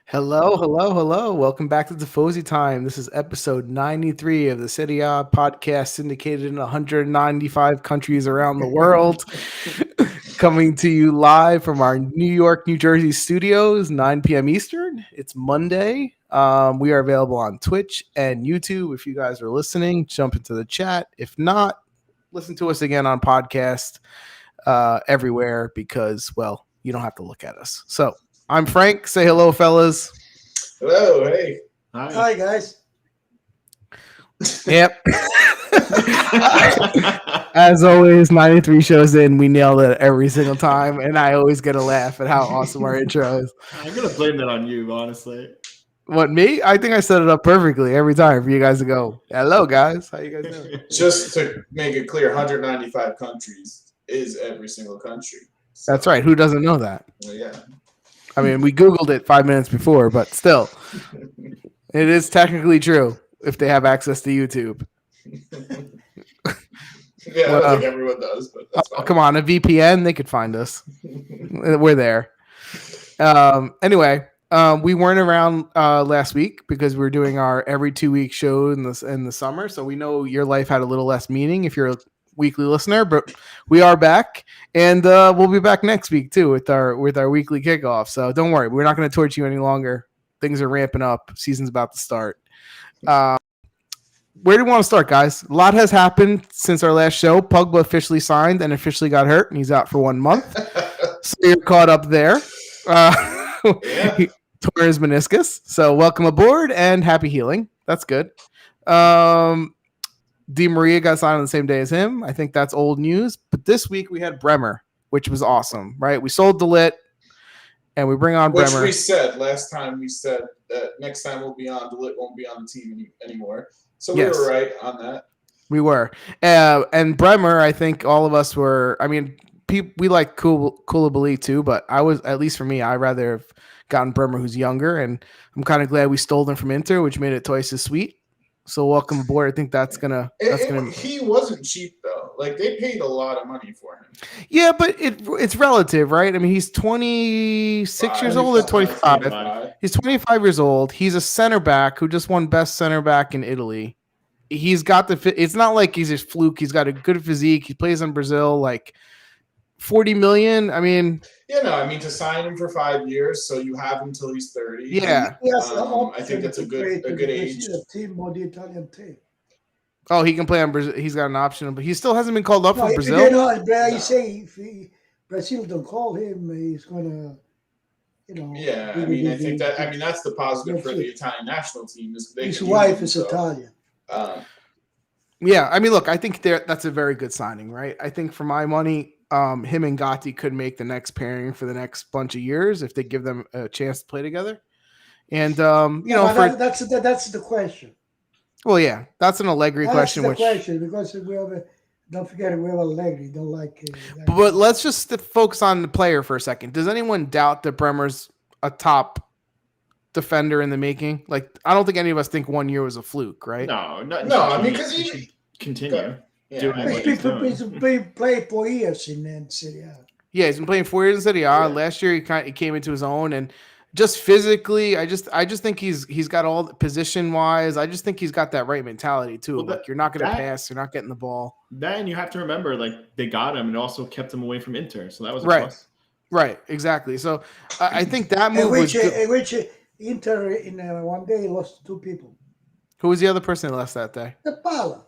Hello, hello, hello. Welcome back to Tifosi Time. This is episode 93 of the Serie A podcast syndicated in 195 countries around the world. Coming to you live from our New York, New Jersey studios, 9 p.m. Eastern. It's Monday. We are available on Twitch and YouTube. If you guys are listening, jump into the chat. If not, listen to us again on podcast everywhere because, well, you don't have to look at us. So I'm Frank. Say hello, fellas. Hello, hey. Hi, guys. Yep. As always, 93 shows in, we nailed it every single time, and I always get a laugh at how awesome our intro is. I'm going to blame that on you, honestly. What, me? I think I set it up perfectly every time for you guys to go, hello, guys. How you guys doing? Just to make it clear, 195 countries is every single country. So, that's right. Who doesn't know that? Well, yeah. I mean, we Googled it 5 minutes before, but still, it is technically true if they have access to YouTube. Yeah, I don't think everyone does, but that's fine. Come on, a VPN, they could find us. We're there. Anyway, we weren't around last week because we were doing our every 2 week show in the summer, so we know your life had a little less meaning if you're a weekly listener, but we are back, and we'll be back next week too with our weekly kickoff. So don't worry, we're not going to torture you any longer. Things are ramping up. Season's about to start. Where do we want to start, guys? A lot has happened since our last show. Pogba officially signed and officially got hurt, and he's out for 1 month. So you're caught up there. He tore his meniscus. So welcome aboard and happy healing. That's good. Di Maria got signed on the same day as him. I think that's old news. But this week we had Bremer, which was awesome, right? We sold DeLitt, and we bring on Bremer. Which we said last time. We said that next time we'll be on, DeLitt won't be on the team anymore. So we were right on that. We were. And Bremer, I think all of us were. I mean, we like Koulibaly too, but I was, at least for me, I'd rather have gotten Bremer, who's younger. And I'm kind of glad we stole him from Inter, which made it twice as sweet. So welcome aboard. I think that's gonna. He wasn't cheap though. Like they paid a lot of money for him. Yeah, but it's relative, right? I mean, he's 26 years old or 25. He's 25 years old. He's a center back who just won best center back in Italy. He's got it's not like he's a fluke. He's got a good physique. He plays in Brazil. Like 40 million. I mean, to sign him for 5 years, so you have him till he's 30. Yeah, I think that's a good age. Team or the Italian team. Oh, he can play on Brazil. He's got an option, but he still hasn't been called up for Brazil. You say if Brazil don't call him, he's gonna, Yeah, I think that's the positive for the Italian national team is his wife is Italian. Yeah, I mean, look, I think that's a very good signing, right? I think for my money, him and Gatti could make the next pairing for the next bunch of years if they give them a chance to play together. And that's the question. Well, yeah, that's an Allegri question. That's the question because don't forget we have Allegri. Don't like it. But let's just focus on the player for a second. Does anyone doubt that Bremer's a top defender in the making? Like, I don't think any of us think 1 year was a fluke, right? No. I mean, because he should continue. He's been playing for years in Serie A. Yeah, he's been playing 4 years in Serie A. Yeah. Last year he came into his own, and just physically, I just think he's got all position wise. I just think he's got that right mentality too. Like you're not going to pass, you're not getting the ball. Then you have to remember, like they got him and also kept him away from Inter, so that was a right. plus. Right, exactly. So I think that move was good. Which Inter in 1 day lost 2 people. Who was the other person that lost that day? Dybala.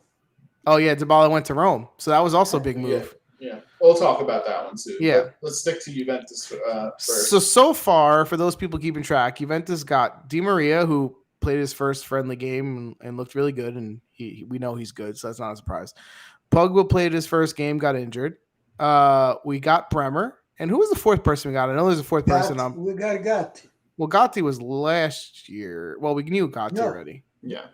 Oh yeah, Dybala went to Rome, so that was also a big move. Yeah, we'll talk about that one too. Yeah, but let's stick to Juventus first. So far, for those people keeping track, Juventus got Di Maria, who played his first friendly game and looked really good, and we know he's good, so that's not a surprise. Pogba played his first game, got injured. We got Bremer, and who was the fourth person we got? I know there's a fourth person. We got Gatti. Well, Gatti was last year. Well, we knew Gatti already. Yeah.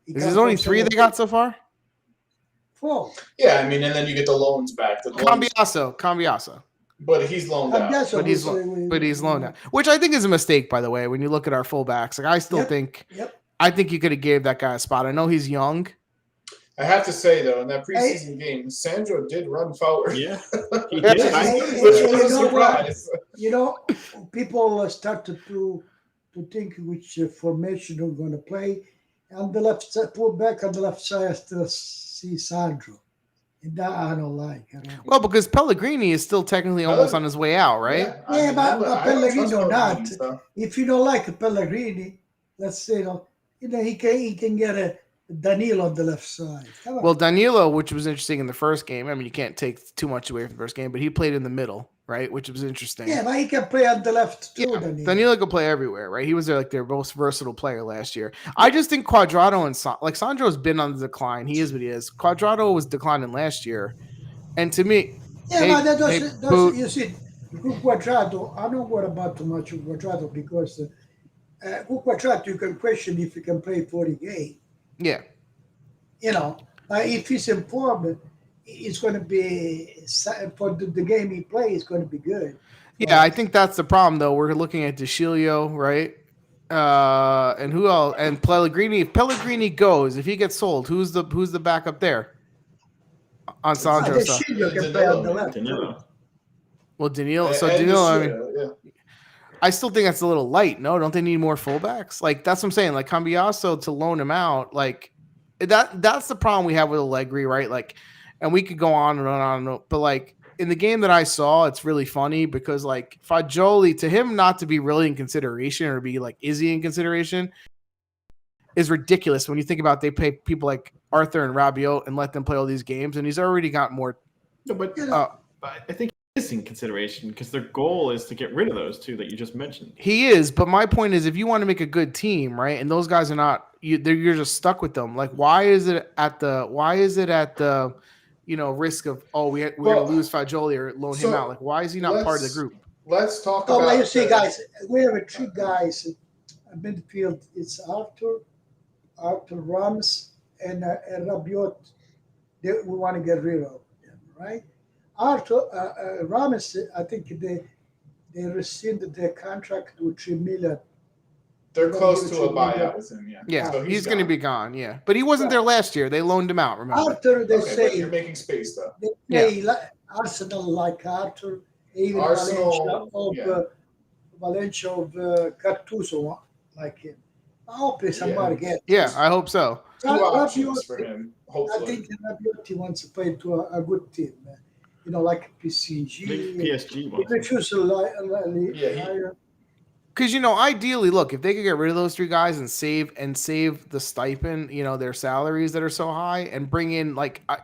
Is there only 3 they got so far? 4. Yeah, I mean, and then you get the loans back. Cambiaso. But he's loaned out. But he's loaned out, which I think is a mistake, by the way. When you look at our fullbacks, like I still think, I think you could have gave that guy a spot. I know he's young. I have to say though, in that preseason game, Sandro did run forward. Yeah, he did. Which was a surprise. People started to to think which formation we're going to play. On the left side, pull back on the left side, I still see Sandro. And that I don't like at all. Well, because Pellegrini is still technically almost on his way out, right? Yeah, but Pellegrini or not. So. If you don't like Pellegrini, let's say, he can get a Danilo on the left side. Well, Danilo, which was interesting in the first game. I mean, you can't take too much away from the first game, but he played in the middle, right? Which was interesting. Yeah, but he can play on the left too. Yeah, Danilo can play everywhere, right? He was their most versatile player last year. I just think Cuadrado and Sandro's been on the decline. He is what he is. Cuadrado was declining last year, and to me, but that doesn't you see, Cuadrado. I don't worry about too much of Cuadrado because Cuadrado you can question if he can play 40 games. Yeah. If he's in form, it's going to be for the game he plays. It's going to be good. Yeah, I think that's the problem though. We're looking at DeScilio, right? And who else? And Pellegrini. If Pellegrini goes, if he gets sold, who's the backup there? On Sandro's side. Danilo. Well, Danilo. So Danilo. I mean, I still think that's a little light. No, don't they need more fullbacks? Like that's what I'm saying. Like Cambiaso to loan him out, like. That's the problem we have with Allegri, right? Like, and we could go on and on, but like in the game that I saw, it's really funny because like Fagioli, to him not to be really in consideration or be like, is he in consideration, is ridiculous when you think about they pay people like Arthur and Rabiot and let them play all these games, and he's already got more. No, but I think he is in consideration because their goal is to get rid of those two that you just mentioned. He is, but my point is, if you want to make a good team, right, and those guys are not. You're just stuck with them. Like, why is it at the risk of we're gonna lose Fagioli or loan him out? Like, why is he not part of the group? Let's talk about. Like you see, guys, we have three guys in midfield. It's Arthur Rams, and Rabiot. We want to get rid of them, right? Arthur Rams, I think they rescinded their contract with $3 million. They're close to a buyout with him, yeah. So he's going to be gone, yeah. But he wasn't there last year. They loaned him out, remember? Arthur, they say... But you're making space, though. They say Arsenal like Arthur, even Valencia of Gattuso like him. I hope somebody gets I hope so. Two options for him, hopefully. I think Rabiot wants to play to a good team, like PSG. PSG wants because ideally, look, if they could get rid of those three guys and save the stipend, their salaries that are so high, and bring in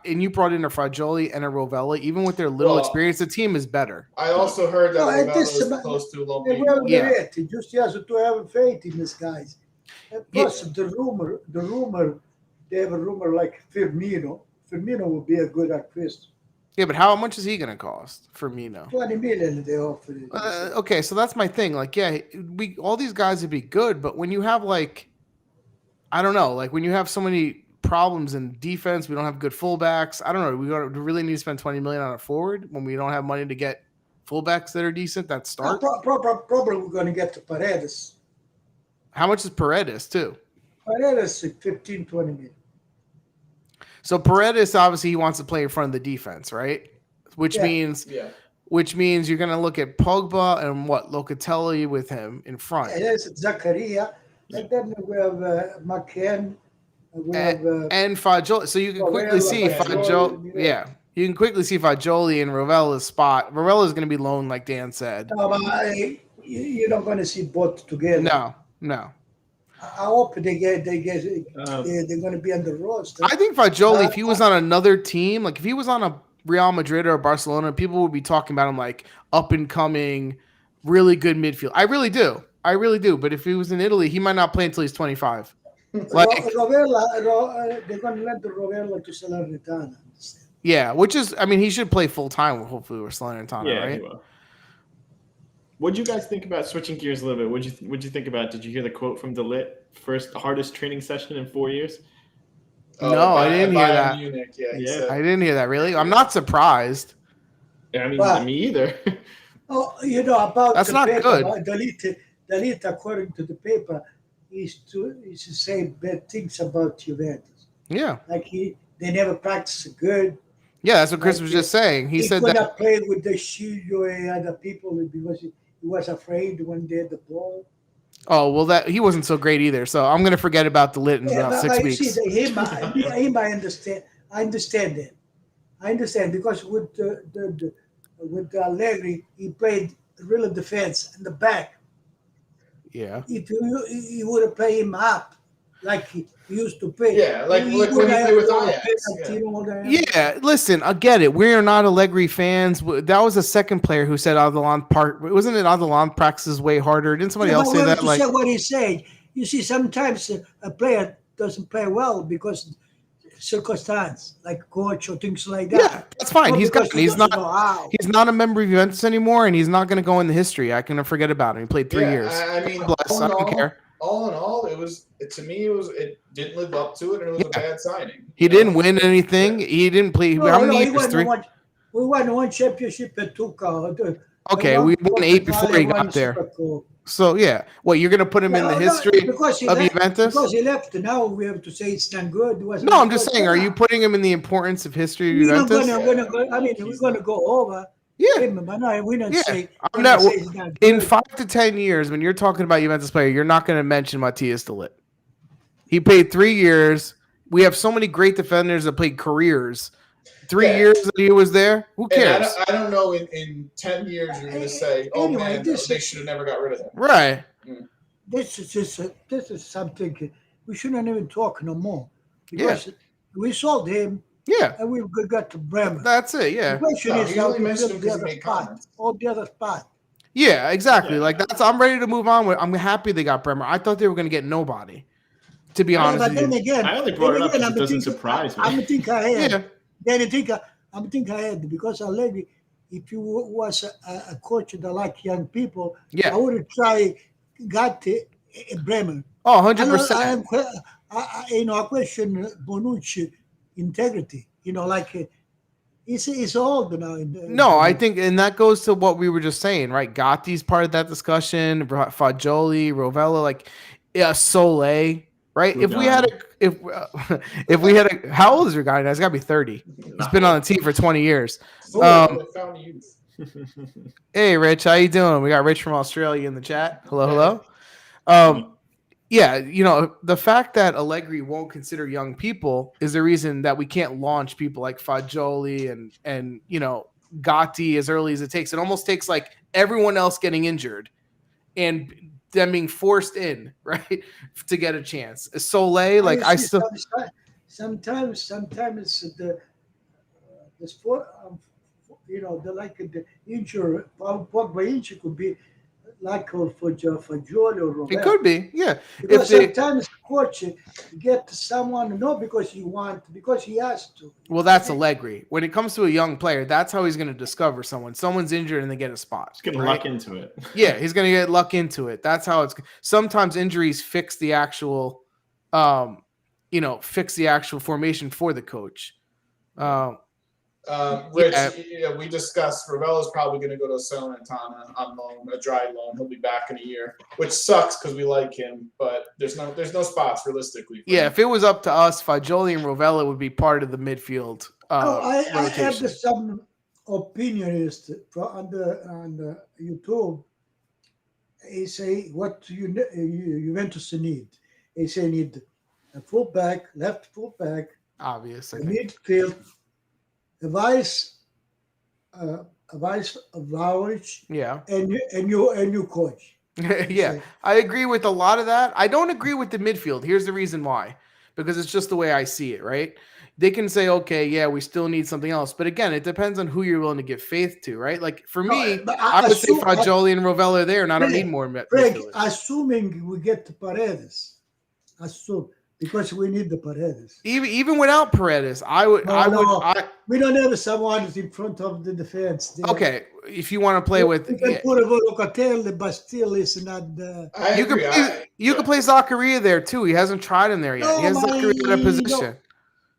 and you brought in a Fagioli and a Rovella, even with their little experience, the team is better. I also heard that Rovella is close to low. He just has to have faith in these guys. And plus, the rumor, they have a rumor like Firmino. Firmino will be a good acquisition. Yeah, but how much is he going to cost for Firmino? 20 million they offered it. Okay, so that's my thing. Like, all these guys would be good, but when you have I don't know, when you have so many problems in defense, we don't have good fullbacks. I don't know. We really need to spend 20 million on a forward when we don't have money to get fullbacks that are decent that start. Probably we're going to get to Paredes. How much is Paredes too? Paredes is 15, 20 million. So Paredes, obviously, he wants to play in front of the defense, right? Which means you're going to look at Pogba and Locatelli with him in front. Yeah, there's Zakaria, and then we have McCann. And Fagioli. So you can quickly see Fagioli. Yeah, you can quickly see Fagioli in Rovella's spot. Rovella's going to be loaned, like Dan said. No, but you're not going to see both together. No. I hope they're going to be on the roster. I think Fagioli, if he was on another team, if he was on a Real Madrid or Barcelona, people would be talking about him like up and coming, really good midfield. I really do. But if he was in Italy, he might not play until he's 25. Rovella, they're going to let the Rovella to Salernitana. Yeah, which is, he should play full time. Hopefully, with Salernitana, right? He will. What did you guys think about switching gears a little bit? What'd you think about? Did you hear the quote from DeLitt? First hardest training session in 4 years. No, I didn't hear that. Munich, I didn't hear that. Really, I'm not surprised. Me either. About that's not paper, good. DeLitt, according to the paper, is to say bad things about Juventus. Yeah, they never practice good. Yeah, that's what Chris was just saying. He said could not play with the Shilio and other people because he was afraid when they had the ball. Oh, well, that he wasn't so great either. So I'm going to forget about the Lit in about 6 weeks. You see, him, I understand. I understand that. I understand because with with Allegri, he played real defense in the back. Yeah. If you would have played him up like he used to play. Yeah, like when you play with Ajax. Yeah, listen, I get it. We are not Allegri fans. That was a second player who said Adelan Park. Wasn't it Adelan practices way harder? Didn't somebody else say that? Like what he said. You see, sometimes a player doesn't play well because circumstance, like coach or things like that. Yeah, that's fine. He's not a member of Juventus anymore, and he's not going to go in the history. I can forget about him. He played 3 years. I mean, I don't care. All in all, it didn't live up to it, and it was a bad signing. He didn't win anything. He didn't play. How many years? We won one championship at Tuca. Okay, we won 8 before he got there. So yeah, what you're going to put him in the history of Juventus? Because he left. Now we have to say it's not good. No, I'm just saying. Are you putting him in the importance of history of Juventus? We're going to go over. Yeah, we don't say. I'm not. In 5 to 10 years, when you're talking about Juventus player, you're not going to mention Matthias de Ligt. He played 3 years. We have so many great defenders that played careers. 3 years that he was there. Who cares? I don't know. In 10 years, you're going to say, "Oh man, they should have never got rid of him." Right. This is something we shouldn't even talk no more because we sold him. Yeah, and we got to Bremer. That's it. Yeah. The question is how to build the other spot. All the other spot. Yeah, exactly. Yeah. Like that's. I'm ready to move on. I'm happy they got Bremer. I thought they were going to get nobody. To be honest, but then again, I only brought it up because it doesn't surprise me. I'm think ahead. Yeah. Then I'm think ahead because Allegri, if you was a coach that like young people, I would have tried Gatti Bremer. Oh, 100%. I question Bonucci integrity. It's old now. No, I think, and that goes to what we were just saying, right? Gatti's part of that discussion. Fagioli, Rovella, Soleil, right? If we had how old is your guy now? He's got to be 30. He's been on the team for 20 years. Hey, Rich, how you doing? We got Rich from Australia in the chat. Hello. Yeah, the fact that Allegri won't consider young people is the reason that we can't launch people like Fagioli and Gatti as early as it takes. It almost takes like everyone else getting injured and them being forced in, right, to get a chance. Soleil, sometimes the sport, the injury, Pogba injury could be like for Fagioli or Roberto. It could be, yeah. Because sometimes coach get someone not because he because he has to. Well, that's Allegri. When it comes to a young player, that's how he's going to discover someone. Someone's injured and they get a spot. He's going to luck into it. Yeah, he's going to get luck into it. That's how it's. Sometimes injuries fix the actual, formation for the coach. Rich, we discussed Ravella's probably going to go to Salernitana on loan, a dry loan. He'll be back in a year, which sucks because we like him, but there's no spots realistically. Yeah, if it was up to us, Fagioli and Rovella would be part of the midfield. I have some opinionists on the YouTube. They say what Juventus need. They say need a fullback, left fullback, obviously midfield. A vice of Vlahovic, and you coach. Yeah, I agree with a lot of that. I don't agree with the midfield. Here's the reason why, because it's just the way I see it, right? They can say, okay, yeah, we still need something else, but again, it depends on who you're willing to give faith to, right? Like for me, I would say Fagioli and Rovella are there, and I don't need more midfielders. Assuming we get to Paredes, because we need the Paredes. Even without Paredes, we don't have someone in front of the defense. Okay, if you want to play with, you can put a Locatelli, but still is not. You can play Zakaria there too. He hasn't tried him there yet. He has Zakaria in a position.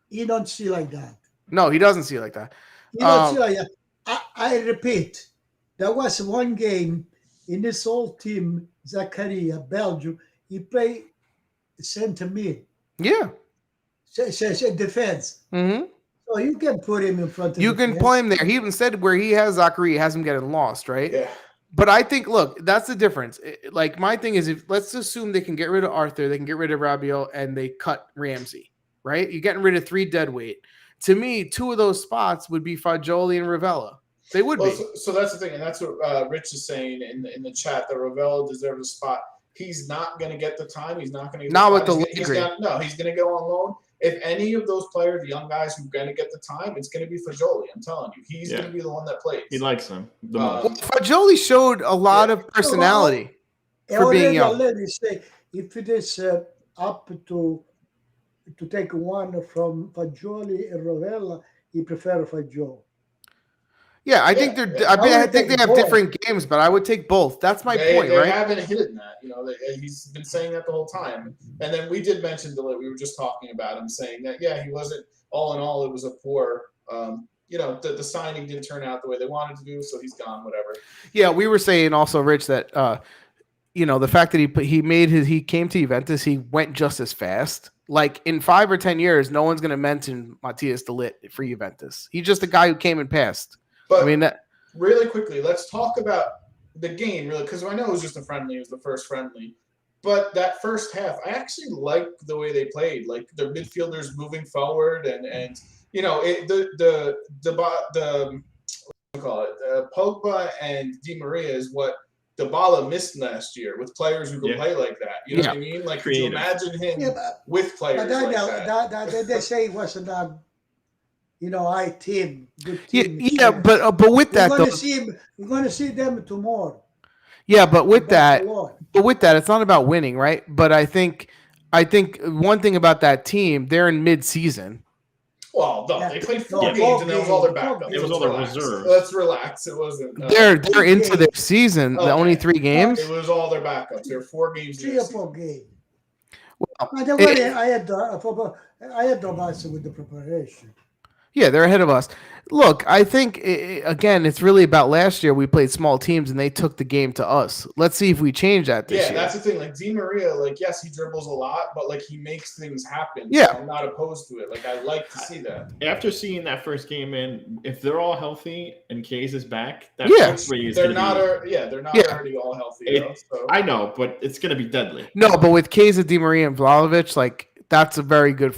He don't see like that. No, he doesn't see like that. He don't see like that. I repeat, there was one game in this whole team, Zakaria, Belgium. He played center mid. Yeah. Defense. Mm-hmm. So you can put him in front of you can play him there. He even said where he has Zachary, he has him getting lost, right? Yeah. But I think, look, that's the difference. Like my thing is, if let's assume they can get rid of Arthur, they can get rid of Rabiot, and they cut Ramsey, right? You're getting rid of 3 deadweight. To me, 2 of those spots would be Fagioli and Ravella. They would be. So that's the thing, and that's what Rich is saying in the chat, that Ravella deserves a spot. He's not going to get the time. He's not going to get Not with the the he's going to go on loan. If any of those players, the young guys who are going to get the time, it's going to be Fagioli. I'm telling you. He's going to be the one that plays. He likes him. Fagioli showed a lot of personality for being young. Let me say, if it is up to take one from Fagioli and Rovella, he prefer Fagioli. Yeah, I think they're. I think they have different games, but I would take both. That's my point, they right? They haven't hidden that. He's been saying that the whole time. And then we did mention Delit. We were just talking about him saying that, he wasn't. All in all, it was a poor. The signing didn't turn out the way they wanted to do, so he's gone. Whatever. Yeah, we were saying also, Rich, that the fact that he came to Juventus, he went just as fast. Like in 5 or 10 years, no one's going to mention Matthias Delit for Juventus. He's just a guy who came and passed. But really quickly, let's talk about the game, really, because I know it was just a friendly. It was the first friendly. But that first half, I actually liked the way they played. Like their midfielders moving forward, and Pogba and Di Maria is what Dybala missed last year with players who could play like that. You know what I mean? Like, could you imagine him with players like that? They say it was a high team, good team. But with that, we're going to see them tomorrow. Yeah, but with that, it's not about winning, right? But I think one thing about that team, they're in mid-season. Well, they played 4 games, and that was all their backup. It was all their reserves. Let's relax. It wasn't. They're into their season. Okay. The only 3 games. It was all their backups. There were 4 games. 3 or 4 games. Well, I had the answer with the preparation. Yeah, they're ahead of us. Look, I think, again, it's really about last year. We played small teams, and they took the game to us. Let's see if we change that this year. Yeah, that's the thing. Like, Di Maria, yes, he dribbles a lot, but, he makes things happen. Yeah. So I'm not opposed to it. I like to see that. After seeing that first game, if they're all healthy and Case is back, that three is they're not already all healthy. So. I know, but it's going to be deadly. No, but with Case, Di Maria, and Vlahovic, that's a very good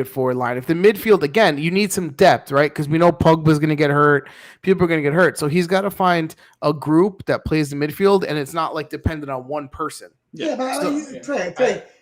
forward line. If the midfield, again, you need some depth, right? Because we know Pogba's going to get hurt. People are going to get hurt. So he's got to find a group that plays the midfield, and it's not dependent on one person.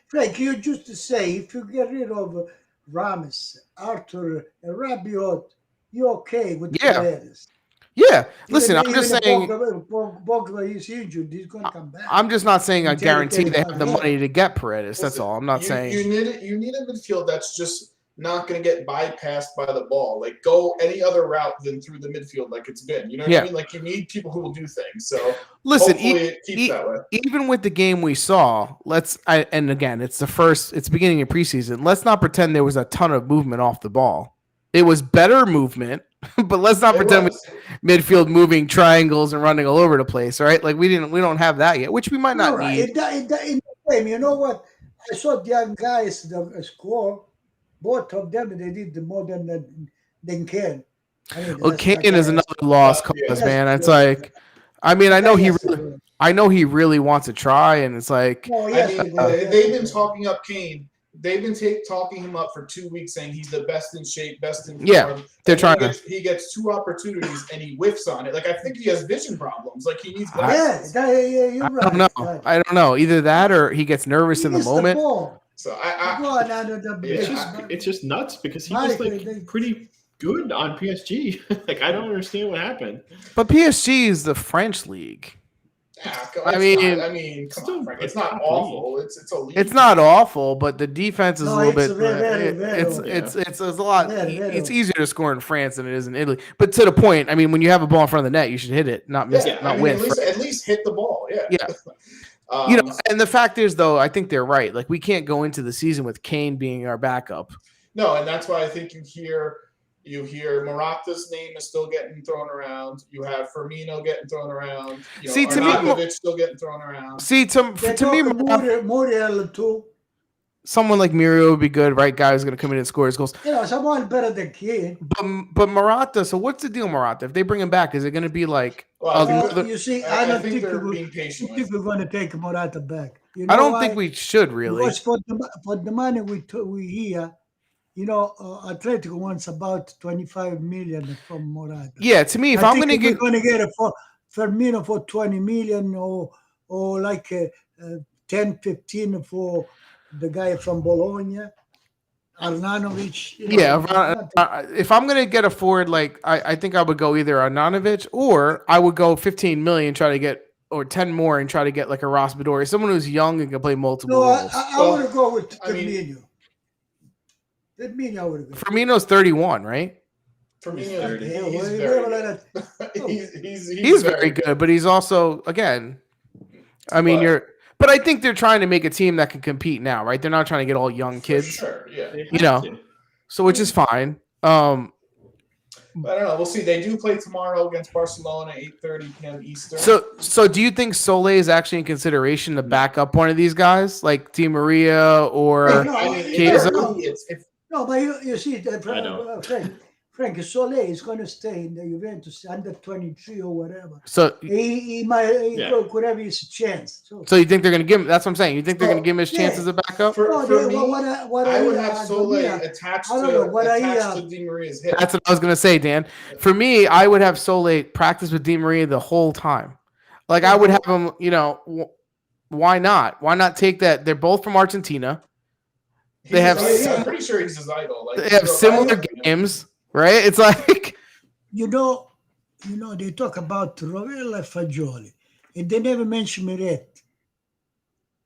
Frank, you just to say, if you get rid of Ramos, Arthur, and Rabiot, you're okay with the players. Yeah, listen, I'm just saying. Pogba is injured. He's going to come back. I'm just not saying I guarantee they have the money to get Paredes. That's all. I'm not saying. You need a midfield that's just not going to get bypassed by the ball. Go any other route than through the midfield like it's been. You know what I mean? You need people who will do things. So listen, hopefully it keeps that way. Even with the game we saw, and again, it's beginning of preseason. Let's not pretend there was a ton of movement off the ball. It was better movement. But let's not pretend midfield moving triangles and running all over the place, right? We don't have that yet, which we might not need. In the game, you know what? I saw the young guys score. Both of them, they did more than Kane. Kane is another lost cause, man. It's I know he really wants to try, and it's they've been talking up Kane. They've been talking him up for 2 weeks, saying he's the best in shape, best in form. Yeah, they're trying to. He gets 2 opportunities and he whiffs on it. I think he has vision problems. He needs glasses. You're right. I don't know. Either that or he gets nervous in the moment. So it's just nuts because he was pretty good on PSG. I don't understand what happened. But PSG is the French league. Yeah, come on, Frank. It's not awful. It's a league. It's not awful, but the defense is a little bit. It's a lot. It's easier to score in France than it is in Italy. But to the point, when you have a ball in front of the net, you should hit it, not miss it, not win. At least hit the ball. Yeah. And the fact is, though, I think they're right. We can't go into the season with Kane being our backup. No, and that's why I think you hear Morata's name is still getting thrown around. You have Firmino getting thrown around. Arnautovic still getting thrown around. To me, Muriel too. Someone like Muriel would be good, right? Guy who's going to come in and score his goals. Someone better than Kane. But Morata. So what's the deal, Morata? If they bring him back, is it going to be You see, I don't think they're we- being patient I think with. we're going to take Morata back. You I know don't why? think we should really. Because for the money we hear, Atletico wants about 25 million from Morata. Yeah, to me, if I I'm think going to we're get going to get a Firmino for 20 million or like 10, 15 for the guy from Bologna, Arnautovic. if I'm going to get a forward, like I think I would go either Arnautovic or I would go 15 million, try to get or 10 more and try to get like a Raspadori, someone who's young and can play multiple roles. I want to go with Firmino. Firmino, I would go. Firmino's 31, right? Firmino, he's very good, but he's also again. I mean, but I think they're trying to make a team that can compete now, right? They're not trying to get all young kids. Sure, yeah. So which is fine. I don't know. We'll see. They do play tomorrow against Barcelona, 8:30 p.m. Eastern. So do you think Sole is actually in consideration to back up one of these guys, like Di Maria or Chiesa? No, but you see, Frank Sole is going to stay in the Juventus under 23 or whatever. So he could have his chance. So you think they're going to give him? That's what I'm saying. You think they're going to give him his chance as a backup? For me, I would have Sole attached to Di Maria's hip. That's what I was going to say, Dan. For me, I would have Sole practice with Di Maria the whole time. Like I would have him. Why not? Why not take that? They're both from Argentina. I'm pretty sure he's his idol. They have similar games. Right? It's like they talk about Rovella Fagioli and they never mention Meret.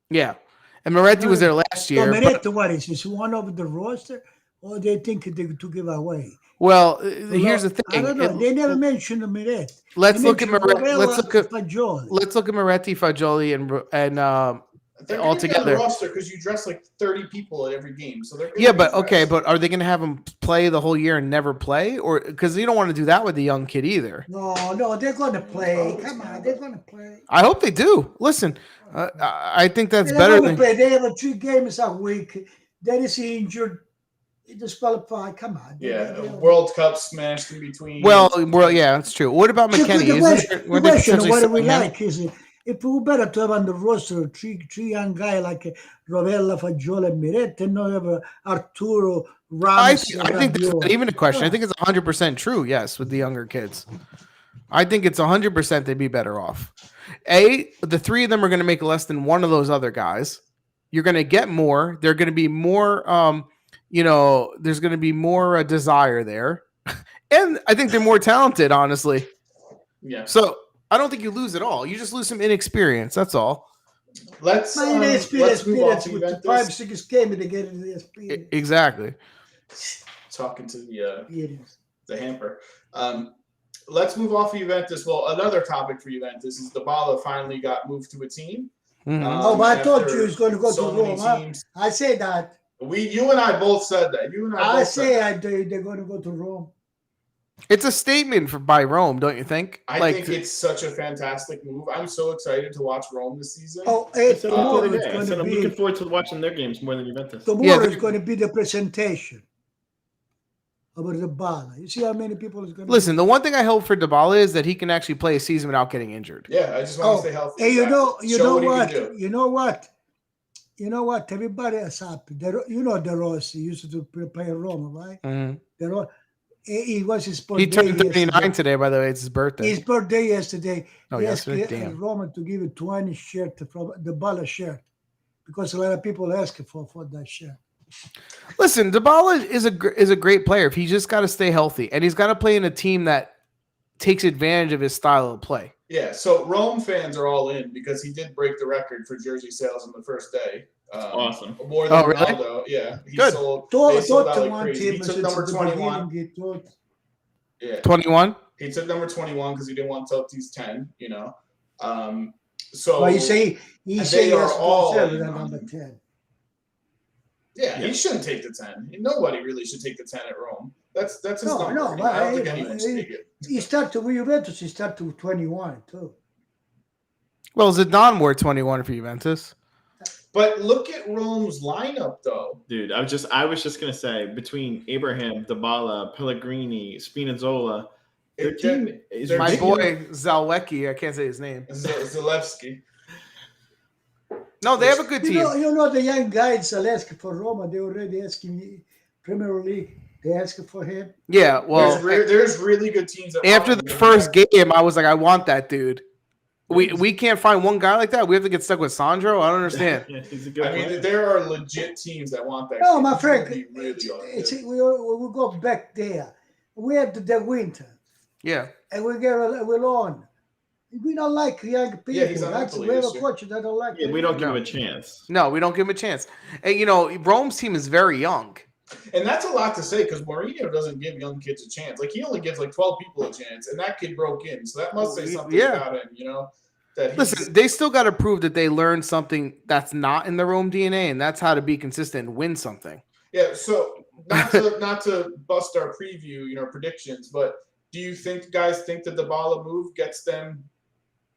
Yeah. And Moretti was there last year. So Meret, what is this? One of the roster or they think to give away? Well, here's the thing. I don't know. They never mentioned Meret. Let's look at Moretti. Let's look at Fagioli. Let's look at Moretti, Fagioli, and they're all together. On the roster because you dress like 30 people at every game, so they're but are they going to have them play the whole year and never play, or because you don't want to do that with the young kid either? No, they're going to play. Come on, they're going to play. I hope they do. Listen, I think that's better than play. They have 3 games a week. Then is injured. Disqualified. Come on. World Cup smashed in between. Well, yeah, that's true. What about McKennie? The question what we like is if we better to have on the roster three young guys like Rovella, Fagioli, and Meret, and not have Arturo, Ramos. I think that's not even a question. I think it's 100% true. Yes, with the younger kids, I think it's 100% they'd be better off. The 3 of them are going to make less than one of those other guys. You're going to get more. They're going to be more. There's going to be more desire there, and I think they're more talented. Honestly, yeah. So. I don't think you lose at all. You just lose some inexperience. That's all. Let's move on to with the 5-6 game to get into the experience. Exactly. Talking to the hamper. Let's move off of Juventus. Well, another topic for Juventus is Dybala finally got moved to a team. Mm-hmm. But I told you he was going to go to Rome. Huh? I say that. You and I both said that. They're going to go to Rome. It's a statement by Rome, don't you think? I think it's such a fantastic move. I'm so excited to watch Rome this season. I'm looking forward to watching their games more than Juventus. Tomorrow is going to be the presentation about Dybala. You see how many people is going to listen. The one thing I hope for Dybala is that he can actually play a season without getting injured. Yeah, I just want to stay healthy. Hey, you know what? Everybody is happy. De Rossi used to play in Roma, right? Mm-hmm. He was his birthday. He turned 39 today, by the way. It's his birthday. His birthday yesterday. Oh, yesterday? Damn. Roman to give a 20 shirt from the Dybala shirt because a lot of people ask for that shirt. Listen, Dybala is a great player. If he just got to stay healthy, and he's got to play in a team that takes advantage of his style of play. Yeah, so Rome fans are all in because he did break the record for jersey sales on the first day. Awesome. More than really? Ronaldo. Yeah. Good. They sold out like crazy. He took number 21. Yeah. 21? He took number 21 because he didn't want Totti's 10, So he say they are all number 10. Yeah, he shouldn't take the 10. Nobody really should take the 10 at Rome. That's his number. No, I don't think anyone should take it. He started with Juventus. He started with 21 too. Well, Zidane wore 21 for Juventus. But look at Rome's lineup, though. Dude, I was just gonna say between Abraham, Dybala, Pellegrini, Spinazzola, Their team is their My team- boy Zalewski, I can't say his name. Zalewski. No, they have a good You team. know the young guy Zalewski for Roma. They already asking me Premier League. They asking for him. Yeah, well, there's really good teams at after Roma. the first game, I was like, I want that dude. We can't find one guy like that. We have to get stuck with Sandro. I don't understand. Yeah, he's a good I mean, player. there are legit teams that want that. No, kid. my He's friend, gonna be really good. we go back there. We have the winter, Yeah. and we on. We don't like young people. Yeah, he's on That's Napoli we have a this year. coach that don't like. Yeah, we don't give No. him a chance. No, we don't give him a chance. And, you know, Rome's team is very young. And that's a lot to say because Mourinho doesn't give young kids a chance. Like, he only gives like 12 people a chance, and that kid broke in. So that must say something about him, you know? That Listen, they still got to prove that they learned something that's not in the Rome DNA, and that's how to be consistent and win something. Yeah, so not to bust our preview, you know, predictions, but do you guys think the Dybala move gets them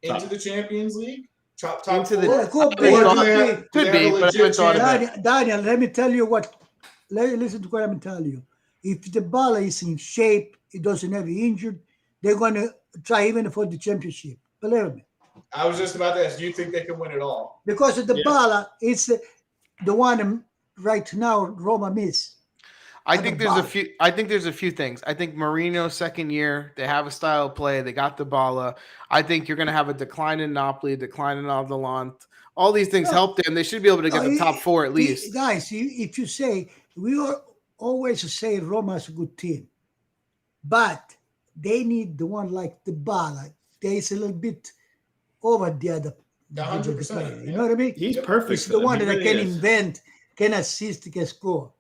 into the Champions League? Top Into the- four? Could They be, thought- could do they have, be. Could do they be, have a but I haven't legit thought of chance? that. Daniel, let me tell you what. Listen to what I'm telling you. If the ball is in shape, it doesn't have injured, they're going to try even for the championship. Believe me. I was just about to ask, do you think they can win it all? Because the Yeah. ball is the one right now Roma miss. I And think the there's a ball. few. I think there's a few things. I think Marino's second year, they have a style of play. They got the Bala. I think you're going to have a decline in Napoli, a decline in Aldelant. All these things No. help them. They should be able to get No, the top four at least. Guys, if you say, we always say Roma is a good team, but they need the one like the Bala. There's a little bit over the other. 100%, player. You yeah. know what I mean? He's perfect. It's for the them. one He that really can is. invent, can assist, can score.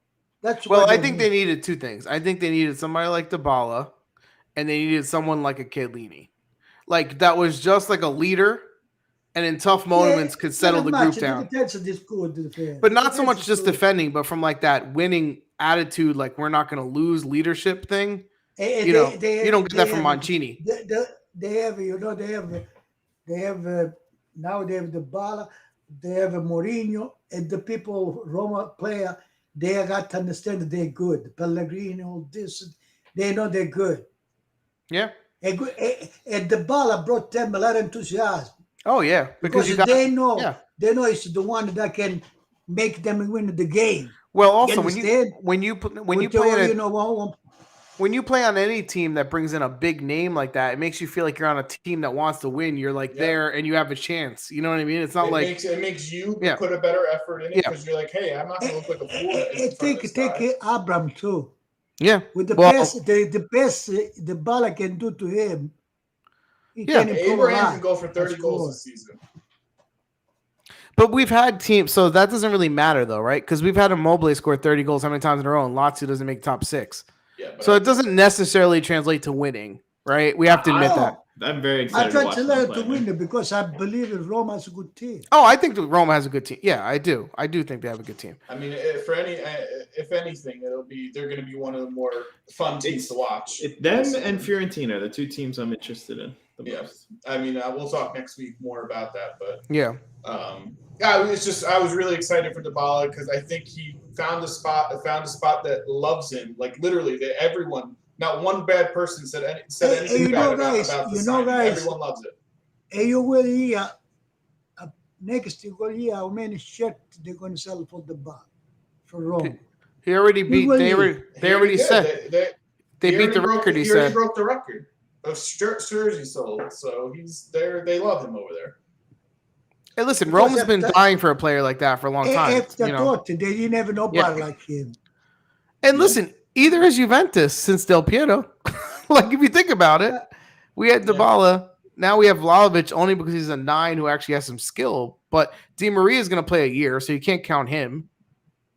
That's Well, what I think they need. needed two things. I think they needed somebody like Dybala, and they needed someone like a Chiellini, like that was just like a leader, and in tough moments could settle the group down. That's a good defense. But not so much just defending, but from like that winning attitude, like we're not going to lose leadership thing. You know, you don't get that from Mancini. They have, now they have the Bala, they have a Mourinho, and the people, Roma player, they got to understand that they're good. Pellegrini, all this, they know they're good. Yeah. And the Bala brought them a lot of enthusiasm. Oh yeah, because you got they know, yeah. they know it's the one that can make them win the game. Well, also understand? when you play on any team that brings in a big name like that, it makes you feel like you're on a team that wants to win. You're like there and you have a chance. You know what I mean? It's not it makes you put a better effort in it because you're like, hey, I'm not going to look like a fool. Take Abram too. Yeah, with the best, the best the Bala can do to him. Abraham can go for 30 goals this season. But we've had teams, so that doesn't really matter though, right? Because we've had Immobile score 30 goals how many times in a row, and Lazio doesn't make top six. Yeah, so it doesn't necessarily translate to winning, right? We have to admit that. I'm very excited. I tried to learn to win it because I believe in Roma has a good team. Oh, I think Roma has a good team. Yeah, I do. I do think they have a good team. I mean, if anything, they're going to be one of the more fun teams to watch. It's them and Fiorentina, the two teams I'm interested in the most. I mean, we'll talk next week more about that, but yeah. It's just I was really excited for Dybala because I think he found a spot that loves him. Like literally, everyone, not one bad person said anything bad about the signing. Everyone loves it. And you will hear next you will hear how many shirts they're going to sell for Dybala for Rome. He already beat. They already said they beat the record. He already broke the record of jerseys sold. So he's there. They love him over there. Hey, listen, Rome's been dying for a player like that for a long time. They didn't have nobody like him. And listen, either is Juventus since Del Piero. Like, if you think about it, we had Dybala. Now we have Vlahovic only because he's a 9 who actually has some skill. But Di Maria is going to play a year, so you can't count him,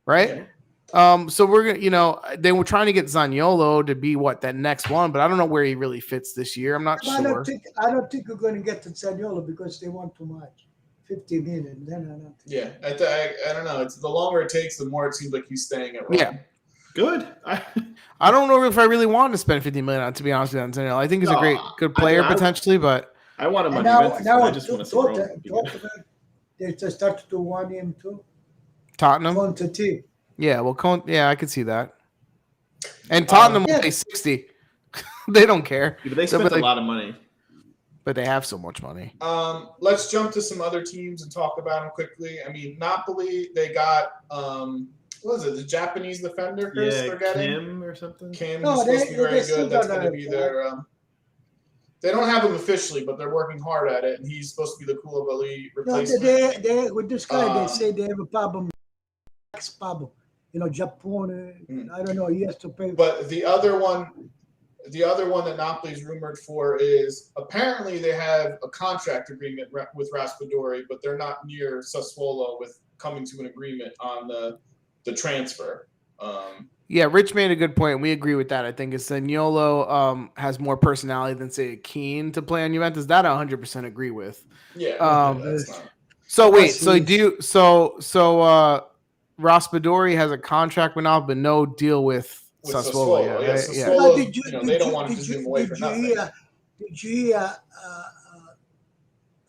right? Yeah. So we're gonna, they were trying to get Zaniolo to be that next one, but I don't know where he really fits this year. I'm not sure. I don't think we're going to get to Zaniolo because they want too much. 50 million. Then I don't think. Yeah, I don't know. It's the longer it takes, the more it seems like he's staying at Rome. Yeah, good. I don't know if I really want to spend 50 million on, to be honest with you. I think he's a good player potentially, but I want him on Juventus. Now I just want to see Rome. They just started to want him too. Tottenham. Yeah, well, I could see that. And Tottenham will pay 60. They don't care. Yeah, but they They'll be spent a like- lot of money. But they have so much money. Let's jump to some other teams and talk about them quickly. I mean, Napoli, they got what was it? The Japanese defender, Chris? Yeah, they're getting Kim or something. Kim. No, He's supposed to be very still good. That's don't going to have be their. They don't have him officially, but they're working hard at it, and he's supposed to be the Koulibaly No, replacement. they with this guy, they Um, say they have a problem. Tax problem. Japan. I don't know. He has to pay. But the other one that Napoli's rumored for is apparently they have a contract agreement with Raspadori, but they're not near Sassuolo with coming to an agreement on the transfer. Yeah, Rich made a good point. We agree with that. I think it's Zaniolo has more personality than say Keane to play on Juventus. That I 100% agree with. Yeah, that's not. So wait, Plus so he's- do you Raspadori has a contract with now, but no deal with Sassuolo. Yeah, Right? Sassuolo, But they don't want to just give him away for nothing. Did you hear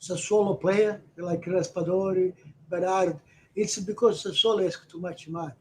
Sassuolo player like Raspadori, Berardi? It's because Sassuolo asks too much money.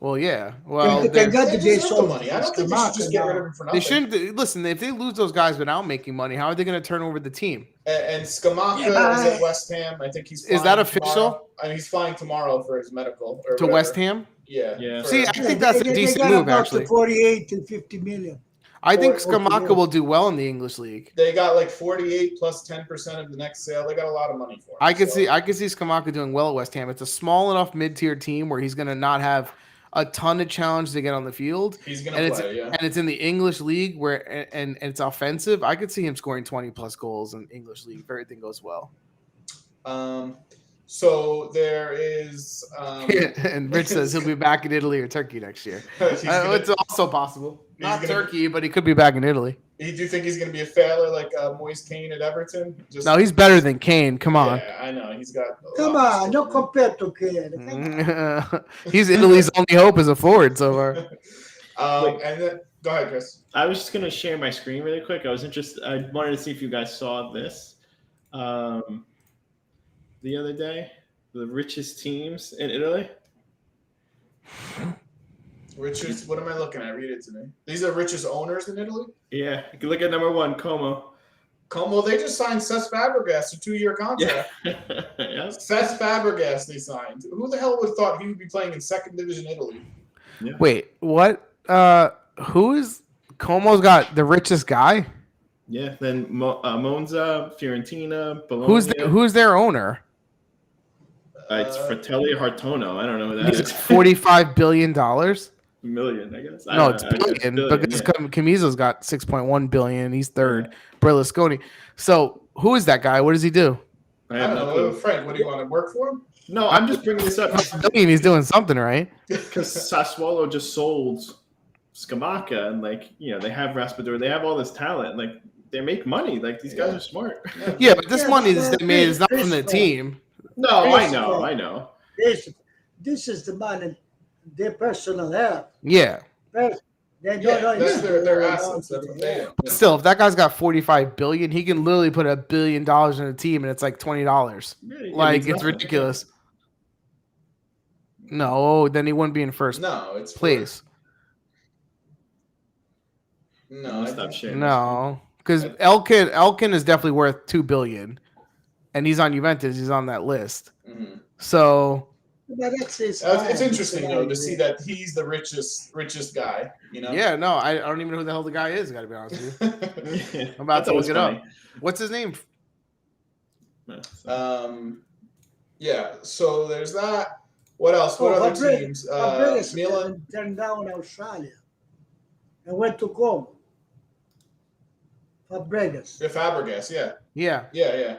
Well, yeah. Well, Thank they're- God They that they deserve the sold money. I don't think they should just get rid of him for nothing. they shouldn't listen. If they lose those guys without making money, how are they going to turn over the team? And Scamacca Yeah, is at West Ham. I think he's. Is flying that official? tomorrow. I mean, he's flying tomorrow for his medical. Or To whatever. West Ham? Yeah. Yeah. See, I think that's a decent got move, about actually. 48 to 50 million. I think Or Scamacca to- will do well in the English league. They got like 48 plus 10% of the next sale. They got a lot of money for him. I could so- see Scamacca doing well at West Ham. It's a small enough mid-tier team where he's going to not have a ton of challenge to get on the field. He's gonna And play. Yeah. And it's in the English league where and it's offensive. I could see him scoring 20 plus goals in English league if everything goes well. So there is. And Rich says he'll be back in Italy or Turkey next year. he's gonna- It's also possible. he's Not gonna- Turkey, but he could be back in Italy. Do you think he's going to be a failure like Moise Kean at Everton? Just, No, he's better than Kane. Come on. Yeah, I know. He's got. a Come lot on, of don't skill. compare to Kane. He's Italy's only hope as a forward so far. And then go ahead, Chris. I was just gonna share my screen really quick. I was interested. I wanted to see if you guys saw this the other day. The richest teams in Italy. Richest. What am I looking at? Read it to me. These are richest owners in Italy. Yeah, you can look at number one, Como. Como, they just signed Cesc Fabregas, a 2-year contract. Yes. Cesc Fabregas they signed. Who the hell would have thought he would be playing in second division Italy? Wait, what? Who is Como's got the richest guy? Yeah. Then Monza, Fiorentina, Bologna. Who's their owner? It's Fratelli Hartono. I don't know who that He's is. $45 billion. Million, I guess. I No, don't it's know. I guess billion billion, because yeah. Camiso's got 6.1 billion. He's third. Berlusconi. So who is that guy? What does he do? I I have don't no know. clue. Frank, what do you want to work for him? No, I'm just bringing this up Billion, he's doing something right. because Sassuolo just sold Scamacca, and they have Raspadori, they have all this talent, they make money. These guys are smart. Yeah, but this Yeah, money but they made is not from the baseball. team. No, I know. This is the money their personal have. Yeah. They don't Yeah, know that's anything their about assets. it. That's what they have. But still, if that guy's got 45 billion, he can literally put $1 billion in a team and it's like $20. Like it's ridiculous. No, then he wouldn't be in first No, it's place. No, I Stop think- sharing. No, because Elkin is definitely worth $2 billion, and he's on Juventus. He's on that list. Mhm. So But that's his It's time. interesting though to see that he's the richest guy. You know. yeah, no, I don't even know who the hell the guy is. Got to be honest with you. I'm about to look it up. What's his name? Yeah. So there's that. What else? What other teams? Milan. Turned down Australia and went to Como. Fabregas. Yeah, Fabregas. Yeah. Yeah,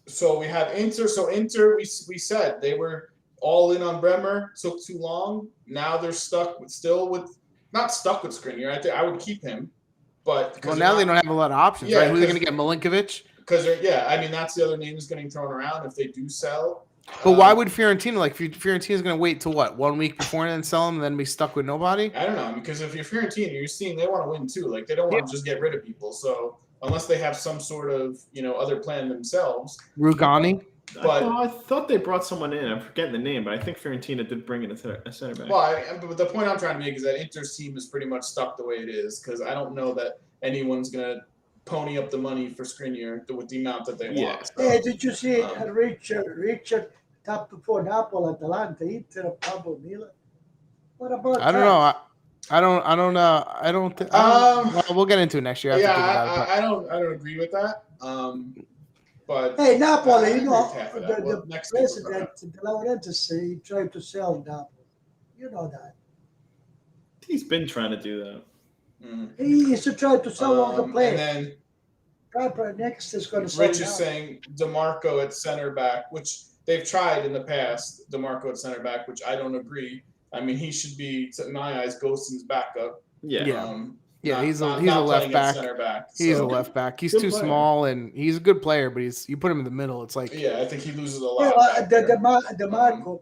So we have Inter. So Inter, we said they were all in on Bremer. Took too long. Now they're not stuck with Skriniar. I would keep him, but well, now they don't have a lot of options, Yeah, right? Who are they going because- to get? Milinkovic? because I mean that's the other name that's getting thrown around if they do sell. But why would Fiorentina Fiorentina's going to wait till what 1 week before and then sell him and then be stuck with nobody? I don't know, because if you're Fiorentina, you're seeing they want to win too. Like they don't want to just get rid of people. So unless they have some sort of other plan themselves, Rugani? I thought they brought someone in. I'm forgetting the name, but I think Fiorentina did bring in a center back. Well, but the point I'm trying to make is that Inter's team is pretty much stuck the way it is because I don't know that anyone's gonna pony up the money for Skriniar with the amount that they want. So, Hey, did you see Richard top 4 Napoli, Atalanta, Inter, Pablo Milan? What about I don't that? know. I don't think. Well, we'll get into it next year. I have to think about it. But I don't agree with that. But Hey, Napoli, I you know, agree with half of that. Well, the next week we're president, De Laurentiis, he tried to sell Napoli. You know that. He's been trying to do that. Mm-hmm. He used to try to sell all the players. And then Next is going to sell. Rich is saying DeMarco at center back, which they've tried in the past. DeMarco at center back, which I don't agree. I mean, he should be, in my eyes, Ghostin's backup. He's a left back. Center back. He's a left back. He's too small, and he's a good player, but you put him in the middle. It's like I think he loses a lot. Yeah, DeMarco,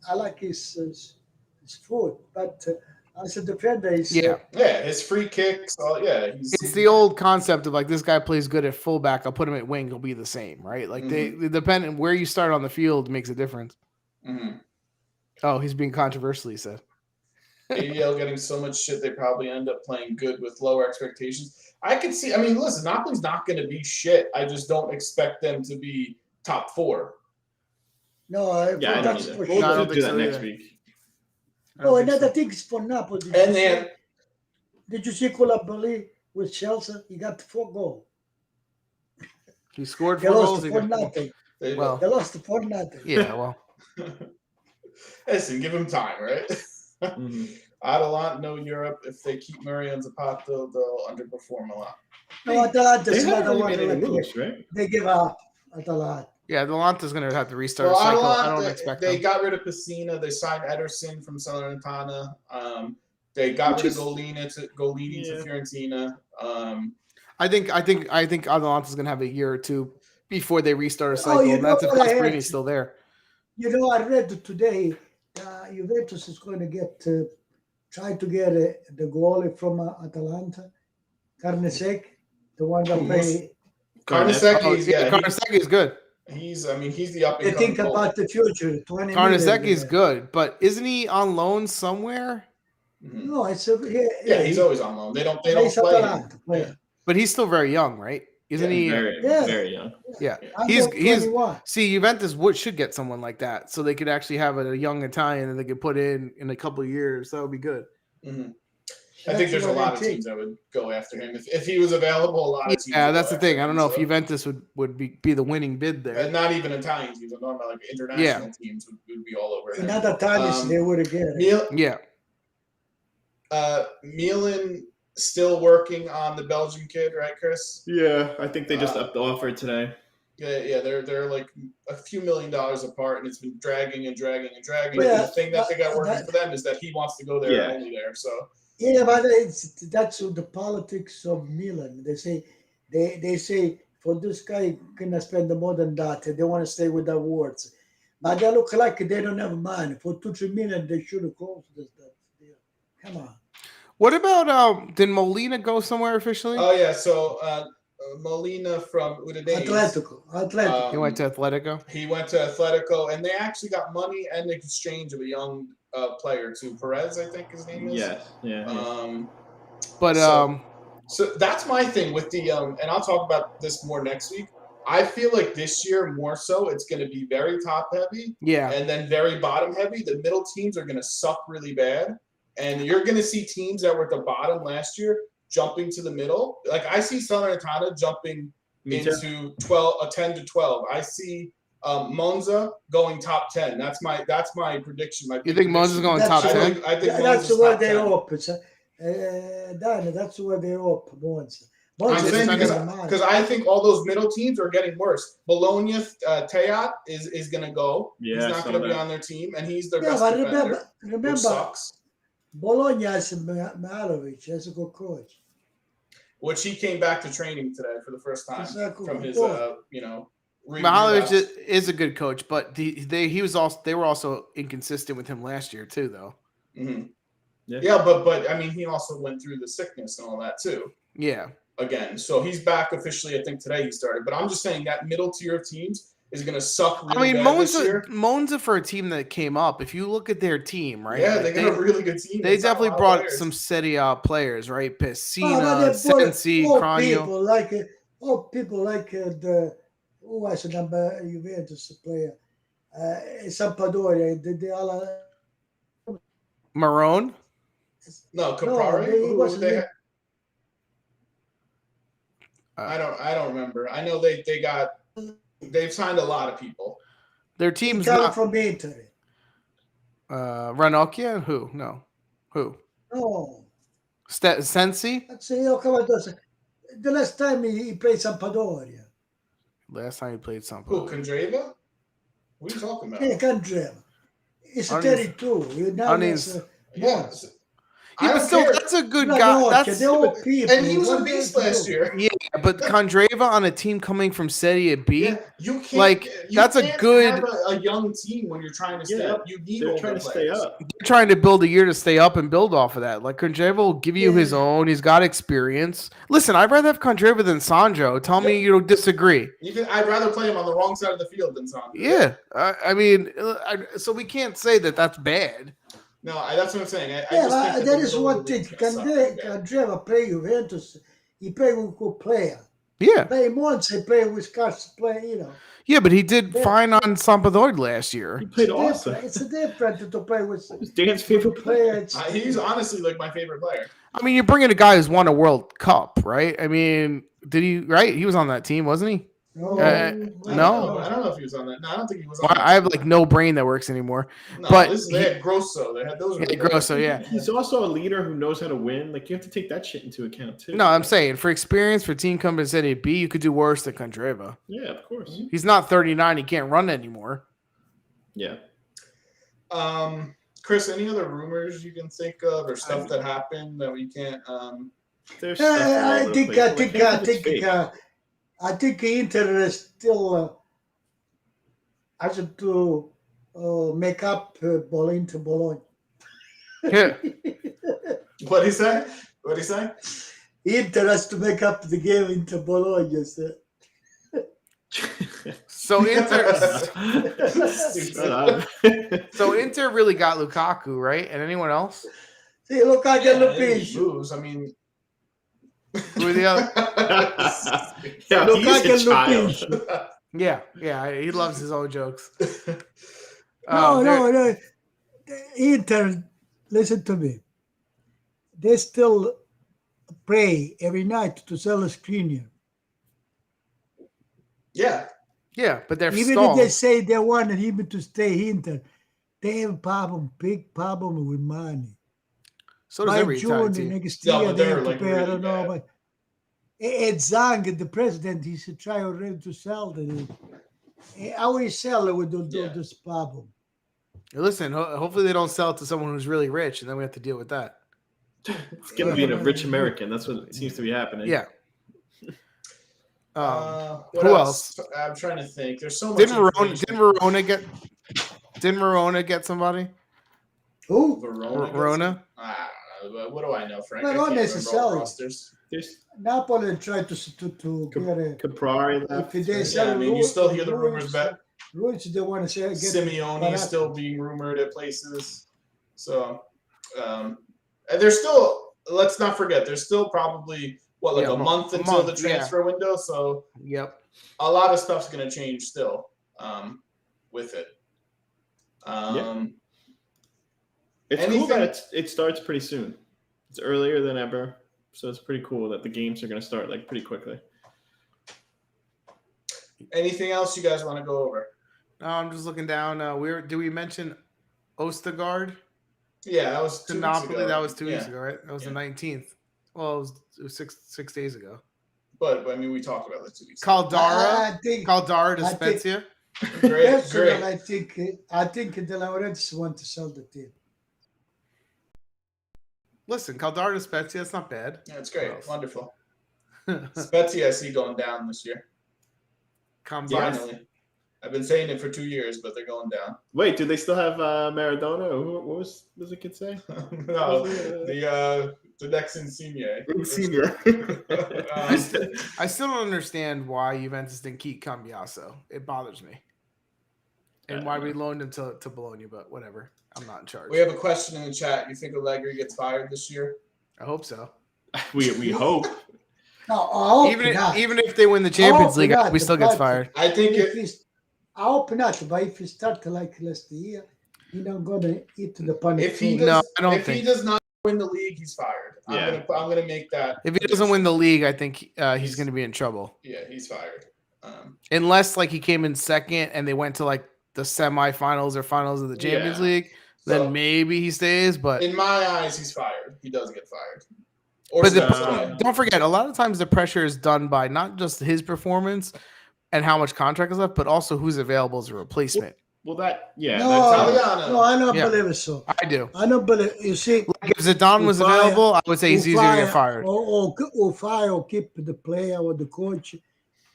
I like his foot, but as a defender, he's his free kicks. It's the old concept of like this guy plays good at fullback. I'll put him at wing. He'll be the same, right? Like they depend on where you start on the field makes a difference. Mm-hmm. Oh, he's being controversial. He said. ADL getting so much shit, they probably end up playing good with lower expectations. I could see. I mean, listen, Napoli's not going to be shit. I just don't expect them to be top 4. No, I don't either. For sure. We'll do that next week. Oh, another thing is for Napoli. Did you see Koulibaly with Chelsea? He got 4 goals. He scored 4 goals. They lost 4-0. Yeah, well. Listen, give him time, right? Atalanta, no Europe. If they keep Murray and Zapata, they'll underperform a lot. No, Atalanta's they haven't really made any moves, right? They give up. Atalanta. Yeah, Atalanta's going to have to restart a cycle. I don't expect they got rid of Pessina. They signed Ederson from Salernitana. They got rid of Golini to Fiorentina. I think Atalanta's going to have a year or two before they restart a cycle. That's if Gasparini's still there. You know, I read today Juventus is going to try to get the goalie from Atalanta, Carnesec, the one that played. Carnesecchi is good. He's the up and coming. They think about the future. Carnesecchi is good, but isn't he on loan somewhere? Mm-hmm. No, it's he's always on loan. They don't play him. Yeah. But he's still very young, right? Isn't he? Very young. Yeah, he's see Juventus should get someone like that, so they could actually have a young Italian and they could put in a couple of years. That would be good. Mm-hmm. I think there's a lot of teams that would go after him if he was available. A lot of teams. Yeah, that's the thing. I don't know if Juventus would be the winning bid there. And not even Italian teams. I'm talking about like international teams would be all over him. In other Italians, they would have get it. Milan still working on the Belgian kid, right, Chris? Yeah, I think they just upped the offer today. Yeah, they're like a few $1 million apart, and it's been dragging. But the thing that they got working for them is that he wants to go there and only there. So but that's the politics of Milan. They say for this guy gonna spend more than that. They want to stay with the awards, but they look like they don't have money. For 2-3 million, they should have closed this deal. Come on. What about did Molina go somewhere officially? Oh yeah, so Molina from Udinese. Atletico. He went to Atletico. He went to Atletico, and they actually got money and exchange of a young player too. Perez, I think his name is. So that's my thing with the and I'll talk about this more next week. I feel like this year more so it's going to be very top heavy, and then very bottom heavy. The middle teams are going to suck really bad. And you're going to see teams that were at the bottom last year jumping to the middle. Like I see Salernitana jumping into 10 to 12. I see Monza going top 10. That's my prediction. You think Monza's going top 10? I think that's where they hope. Dan, that's where they hope. Monza. I'm saying because I think all those middle teams are getting worse. Bologna, Teat is going to go. Yeah, he's not going to be on their team, and he's their best but defender. Remember, sucks. Bologna has Mihalovic. That's a good coach. Which he came back to training today for the first time from his, Mihalovic is a good coach, but they were also inconsistent with him last year too, though. Mm-hmm. Yeah, but I mean, he also went through the sickness and all that too. Yeah, again. So he's back officially. I think today he started. But I'm just saying that middle tier of teams is going to suck really bad this year. Monza for a team that came up. If you look at their team, right? Yeah, they got a really good team. They definitely brought some Serie A players, right? Pessina, Sensi, Cranio. People like the who was the number Juventus player, Sampdoria. Marone? No, Caprari. I don't remember. I know they've signed a lot of people. Their team's not from Italy. Ranocchia? Who? No. Who? No. Sensi? The last time he played Sampdoria. Last time he played Sampdoria. Who? Candreva? What are you talking about? Yeah, Candreva. It's a 32. Yeah, but still, that's a good guy. That's and he was a beast last year. Yeah, but Candreva on a team coming from Serie B, yeah, you can't. That's a good. Have a young team when you're trying to stay up. You need older players. Stay up. They're trying to build a year to stay up and build off of that. Like Candreva will give you his own. He's got experience. Listen, I'd rather have Candreva than Sandro. Tell me you don't disagree. I'd rather play him on the wrong side of the field than Sandro. Yeah, I mean, so we can't say that that's bad. No, that's what I'm saying. That is one thing. Candreva play Juventus. He play with good player. Yeah. Play once, he play with scarce play, Yeah, but he did fine on Sampdoria last year. He played awesome. It's different to play with Dan's favorite player. He's honestly like my favorite player. I mean, you're bringing a guy who's won a World Cup, right? I mean, did he? Right? He was on that team, wasn't he? No. I don't know if he was on that. No, I don't think he was on that. I have like no brain that works anymore. No, but they had Grosso. They had those. Grosso, yeah. He's also a leader who knows how to win. Like you have to take that shit into account too. No, I'm saying for experience for team coming to Serie B, you could do worse than Candreva. Yeah, of course. He's not 39. He can't run anymore. Yeah. Chris, any other rumors you can think of or stuff that happened that we can't? There's I think Inter is still has to make up Bologna to Bologna. Yeah. What he say? What he say? Inter has to make up the game into Bologna. So Inter really got Lukaku, right? And anyone else? See, Lukaku and Lupin. I mean, who are the other? Yeah, he loves his own jokes. No. Inter, listen to me. They still pray every night to sell a Skriniar. Yeah, but they're even stalled. if they say they wanted him to stay Inter, they have a big problem with money. So does every June team. next year they have to pay. Really I don't know, but Zhang, the president, he should try already to sell it. How we sell it with this problem? Listen, hopefully they don't sell it to someone who's really rich, and then we have to deal with that. It's going to be a rich American. That's what seems to be happening. Yeah. Who else? I'm trying to think. There's so much. Didn't Verona get somebody? Who? Verona? What do I know, Frank? Not necessarily. Napoli tried to get Caprari. I mean, you still hear the rumors about Ruiz. They want to say Simeone is still being rumored at places. So, and there's still. Let's not forget. There's still probably a month until the transfer window. So, a lot of stuff's going to change still with it. It's cool that it starts pretty soon. It's earlier than ever, so it's pretty cool that the games are going to start like pretty quickly. Anything else you guys want to go over? No, I'm just looking down. Did we mention Ostergaard? Yeah, that was 2 weeks ago. That was 2 weeks ago, right? That was the 19th. Well, it was six days ago. But I mean, we talked about that 2 weeks. Caldara to Spezia. Great. I think De Laurentiis want to sell the team. Listen, Caldara to Spezia, it's not bad. Yeah, it's great. Wonderful. Spezia, I see going down this year. Finally. I've been saying it for 2 years, but they're going down. Wait, do they still have Maradona? What was the kid say? No, the The next Insigne. I still don't understand why Juventus didn't keep Cambiaso. It bothers me. And why we loaned him to Bologna, but whatever. I'm not in charge. We have a question in the chat. You think Allegri gets fired this year? I hope so. We hope. No, I hope not. Even if they win the Champions League, I hope he still gets fired. I think I hope not, but if he start like last year, he's not gonna eat the punch. If he does not win the league, he's fired. I'm gonna make that. If he doesn't win the league, I think he's gonna be in trouble. Yeah, he's fired. Unless like he came in second and they went to like the semifinals or finals of the Champions League, then maybe he stays. But in my eyes, he's fired. He does get fired. But don't forget, a lot of times the pressure is done by not just his performance and how much contract is left, but also who's available as a replacement. Well, that No, I don't believe it. So I do. I don't believe. You see, like if Zidane was available, I would say he's easier to get fired. Or fire or keep the player or the coach,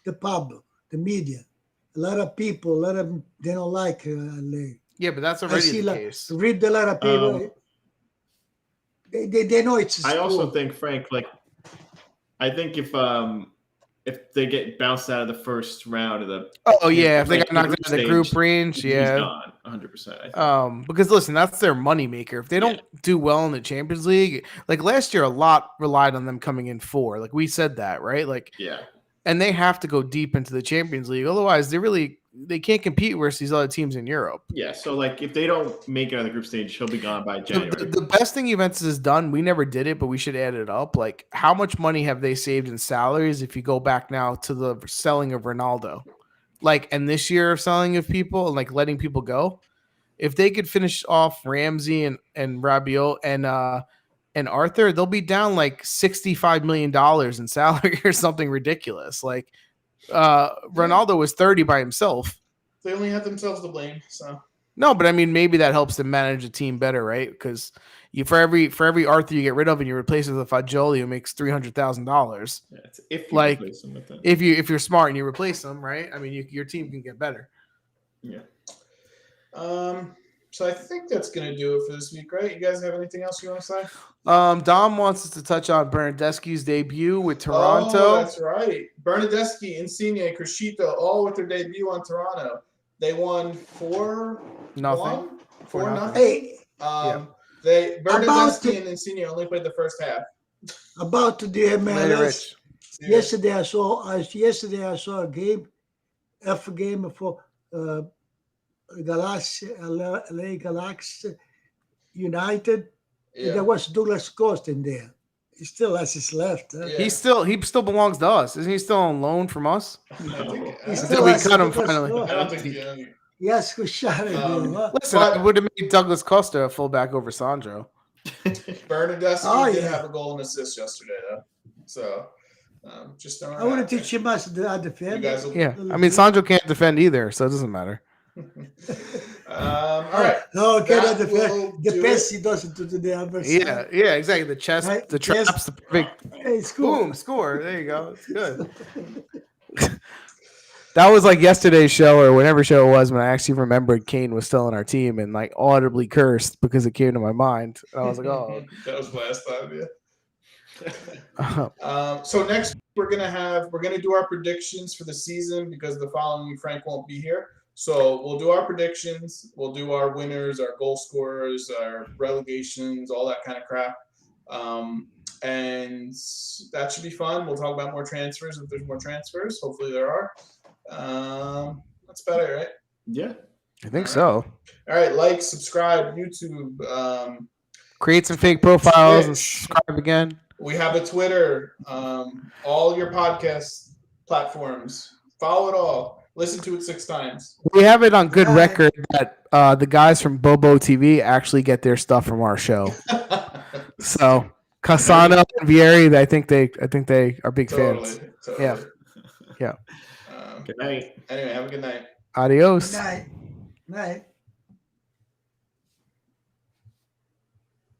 the public, the media. A lot of people, they don't like. Yeah, but that's already the case. Read a lot of people. They know it's. I also think, Frank, like, I think if they get bounced out of the first round of the if they got knocked out of the group range, he's gone 100%. Because listen, that's their moneymaker. If they don't do well in the Champions League, like last year, a lot relied on them coming in 4. Like we said that, right? Like and they have to go deep into the Champions League, otherwise they can't compete versus these other teams in Europe. Yeah, so like if they don't make it on the group stage, he'll be gone by January. The best thing Juventus has done, we never did it, but we should add it up. Like, how much money have they saved in salaries if you go back now to the selling of Ronaldo? Like, and this year of selling of people and like letting people go? If they could finish off Ramsey and Rabiot and Arthur, they'll be down like $65 million in salary or something ridiculous. Like, Ronaldo was 30 by himself. They only have themselves to blame. So no, but I mean, maybe that helps them manage the team better, right? Because for every Arthur you get rid of and you replace it with a Fagioli who makes $300,000. If you're smart and you replace them, right? I mean, your team can get better. Yeah. So I think that's gonna do it for this week, right? You guys have anything else you want to say? Dom wants us to touch on Bernardeschi's debut with Toronto. Oh, that's right. Bernardeschi, Insigne, Crescito, all with their debut on Toronto. They won 4-0. Hey, Bernardeschi and Insigne only played the first half. About the MLS. Yesterday I saw a game, game for LA Galaxy United. Yeah. There was Douglas Costa in there. He still has his left. Huh? Yeah. He still belongs to us. Isn't he still on loan from us? No. We cut him finally. I don't think Yes, who shot it? Listen, I would have made Douglas Costa a fullback over Sandro. Bernardeschi did have a goal and assist yesterday, though. So just don't. I want to teach him us to defend. I mean, Sandro can't defend either, so it doesn't matter. All right. No, cannot defend. Defense he doesn't do the other side. Yeah, exactly. The chest, right? The traps, the big boom, score. There you go. It's good. That was like yesterday's show or whatever show it was when I actually remembered Kane was still on our team and like audibly cursed because it came to my mind. And I was like, oh. That was last time, yeah. So next we're gonna do our predictions for the season because the following week Frank won't be here. So we'll do our predictions, we'll do our winners, our goal scorers, our relegations, all that kind of crap. And that should be fun. We'll talk about more transfers if there's more transfers. Hopefully there are. That's about it, right? Yeah. I think so. All right, like, subscribe, YouTube. Create some fake profiles and subscribe again. We have a Twitter. All your podcast platforms. Follow it all. Listen to it 6 times. We have it on good record that the guys from Bobo TV actually get their stuff from our show. So Casano and Vieri, I think they are big fans. Totally. Yeah. Good night. Anyway, have a good night. Adios. Good night. Night.